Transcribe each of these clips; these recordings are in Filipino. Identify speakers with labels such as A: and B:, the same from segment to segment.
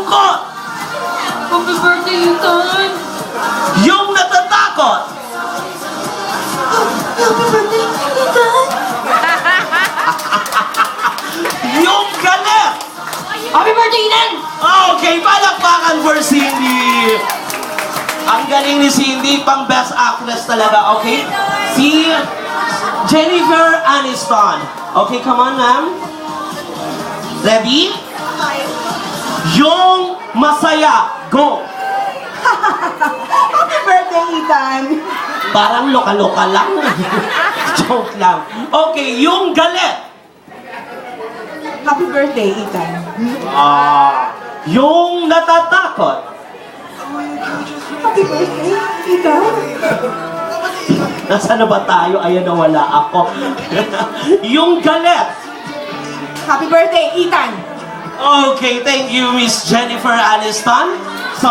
A: malungkot.
B: Happy birthday, Ethan!
A: Yung natatakot.
B: Happy birthday, Ethan!
A: Yung galit.
B: Happy birthday, Ethan!
A: Okay, palakpakan for Cindy. Ang galing ni Cindy, pang best actress talaga, okay? Si Jennifer Aniston. Okay, come on, ma'am. Ready? Yung masaya. Go!
B: Happy birthday, Ethan!
A: Parang loka-loka lang. Joke lang. Okay, yung galit.
B: Happy birthday, Ethan!
A: Yung natatakot.
B: Happy birthday, Ethan!
A: Nasaan na ba tayo? Ayan na, wala ako. Yung galit.
B: Happy birthday, Ethan!
A: Okay, thank you, Miss Jennifer Aniston. So,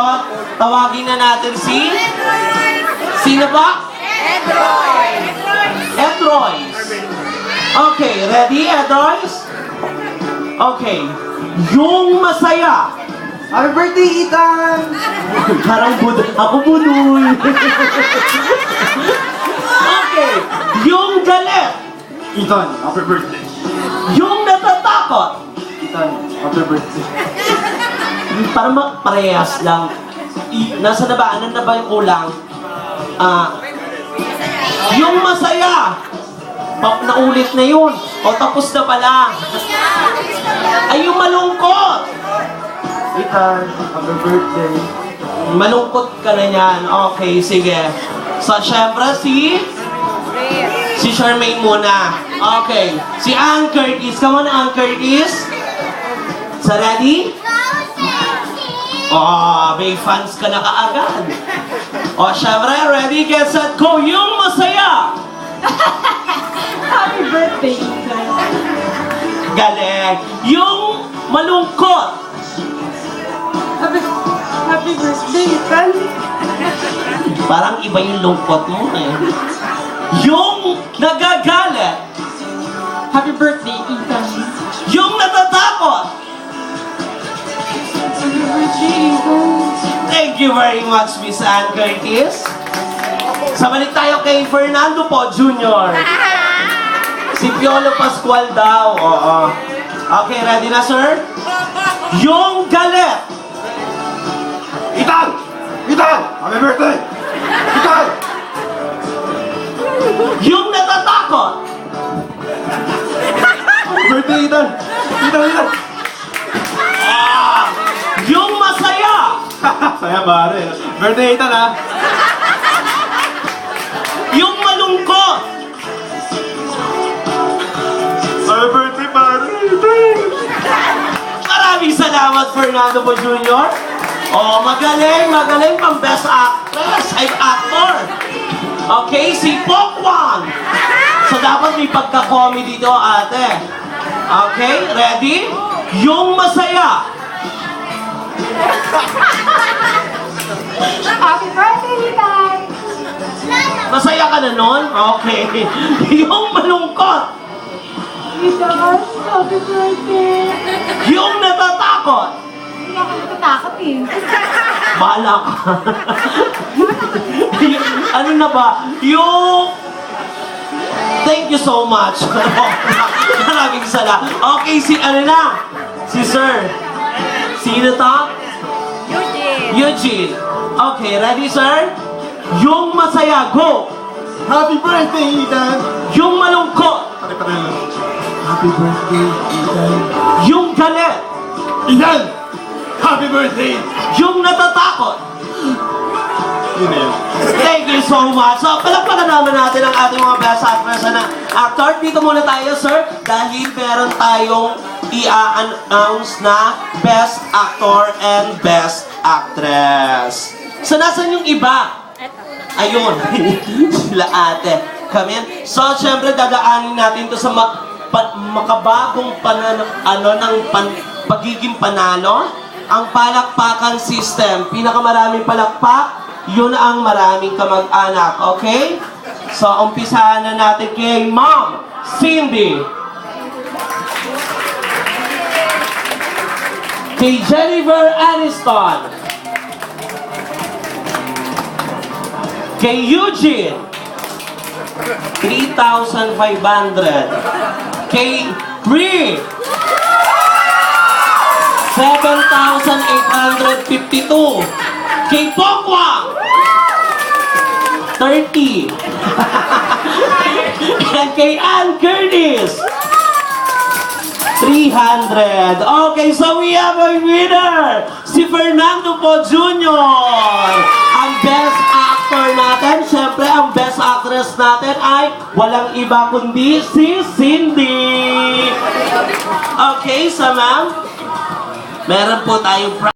A: tawagin na natin si... Sino ba? Ed Royce. Okay, ready, Ed Royce? Okay. Yung masaya.
B: Happy birthday, Ethan!
A: Parang ako budoy. Okay. Yung galit.
C: Ethan, happy birthday.
A: Yung natatakot.
C: Ethan, happy birthday.
A: Parang parehas lang. Nasa na ba? Ano na ba yung kulang? Yung masaya. Naulit na yun. O tapos na pala. Ay, yung malungkot.
C: Ethan, happy birthday.
A: Malungkot ka na yan. Okay, sige. So, syempre si Charmaine muna. Okay. Si Ann Curtis. Come on, Ann Curtis. So, ready? Oh, may fans ka na kaagad. O, syempre, ready, get, set, go. Yung masaya.
B: Happy birthday, Ethan!
A: Galing. Yung malungkot.
B: Happy birthday, Ethan!
A: Parang iba yung lungkot mo eh. Yung nagagalit.
B: Happy birthday, Ethan!
A: Yung natatakot.
B: Happy birthday, Ethan!
A: Thank you very much, Miss Ann Curtis. Sabalik tayo kay Fernando po, Jr. Si Piolo Pascual daw. Oo. Okay, ready na, sir? Yung galit.
C: Ethan! Ethan, happy birthday. Ethan!
A: Yung natatakot.
C: Happy birthday, Ethan. Ethan, Ethan.
A: Yung masaya.
C: Saya pare. Birthday, Ethan, ha?
A: Yung malungkot.
C: Happy birthday, pare. Ethan.
A: Maraming salamat, Fernando po Jr. Oh, magaling, magaling pang best actress, ay actor. Okay, si Pokwan. So, dapat may pagka-comedy dito, ate. Okay, ready? Yung masaya.
B: Happy birthday, Ethan!
A: Masaya ka na nun? Okay. Yung malungkot.
B: Ethan, happy birthday!
A: Yung natatakot.
B: Hindi ako natatakot eh.
A: Bahala ka. Ano na ba? Yung... Thank you so much. Maraming salamat. Okay, si ano na? Si Sir. Sino to? Eugene. Okay, ready, sir? Yung masaya, go!
C: Happy birthday, Ethan.
A: Yung malungkot.
C: Happy birthday, Ethan.
A: Yung galit.
C: Ethan! Happy birthday!
A: Yung natatakot.
C: Yun na yun.
A: Thank you so much. So, palakpakan naman natin ang ating mga best actress na actor. Dito muna tayo, sir, dahil meron tayong i-announce na Best Actor and Best Actress. So, nasan yung iba? Ayun. Sila ate. Come in. So, syempre, dadaanin natin to sa makabagong pagiging panalo. Ang palakpakan system. Pinakamaraming palakpak, yun ang maraming kamag-anak. Okay? So, umpisahan na natin kay Ma'am Cindy. Kay Jennifer Aniston. Kay Eugene. 3,500. Kay Brie. 7,852. Kay Pokwa. 30. And kay Ann Curtis. 300. Okay, so we have a winner! Si Fernando Po Jr. Ang best actor natin, syempre ang best actress natin ay walang iba kundi si Cindy. Okay, so ma'am, meron po tayong